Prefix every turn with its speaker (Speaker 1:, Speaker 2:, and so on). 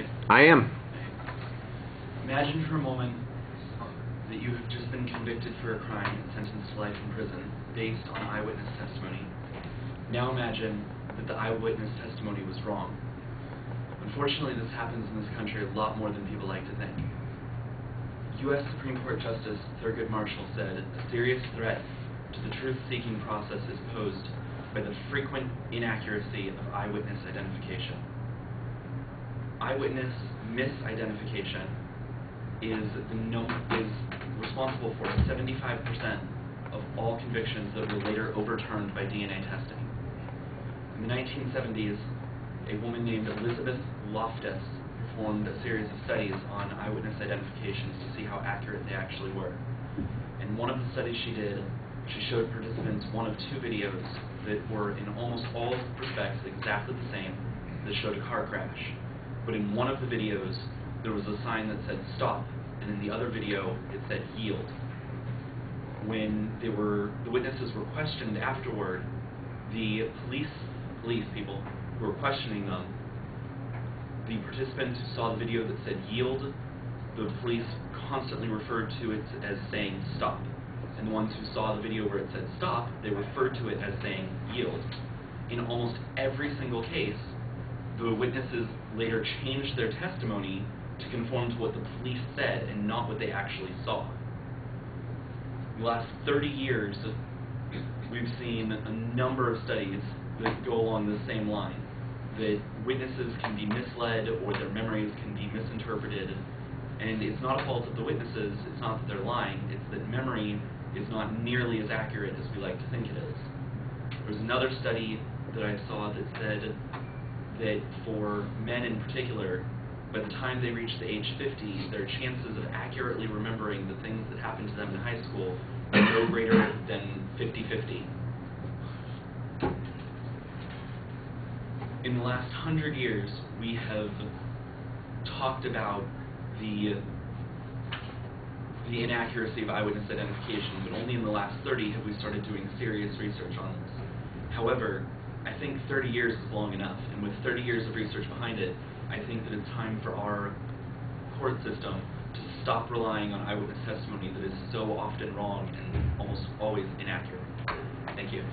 Speaker 1: ready?
Speaker 2: I am.
Speaker 1: Imagine for a moment that you have just been convicted for a crime and sentenced to life in prison based on eyewitness testimony. Now imagine that the eyewitness testimony was wrong. Unfortunately, this happens in this country a lot more than people like to think. U.S. Supreme Court Justice Thurgood Marshall said, "A serious threat to the truth-seeking process is posed by the frequent inaccuracy of eyewitness identification." Eyewitness misidentification is responsible for 75% of all convictions that were later overturned by DNA testing. In the 1970s, a woman named Elizabeth Loftus performed a series of studies on eyewitness identifications to see how accurate they actually were. In one of the studies she did, she showed participants one of two videos that were in almost all respects exactly the same that showed a car crash. But in one of the videos, there was a sign that said stop, and in the other video, it said yield. When the witnesses were questioned afterward, the police people who were questioning them, the participants who saw the video that said yield, the police constantly referred to it as saying stop. And the ones who saw the video where it said stop, they referred to it as saying yield. In almost every single case, the witnesses later changed their testimony to conform to what the police said and not what they actually saw. In the last 30 years, we've seen a number of studies that go along the same line, that witnesses can be misled or their memories can be misinterpreted, and it's not a fault of the witnesses, it's not that they're lying, it's that memory is not nearly as accurate as we like to think it is. There's another study that I saw that said that for men in particular, by the time they reach the age 50, their chances of accurately remembering the things that happened to them in high school are no greater than 50-50. In the last 100 years, we have talked about the inaccuracy of eyewitness identification, but only in the last 30 have we started doing serious research on this. However, I think 30 years is long enough, and with 30 years of research behind it, I think that it's time for our court system to stop relying on eyewitness testimony that is so often wrong and almost always inaccurate. Thank you.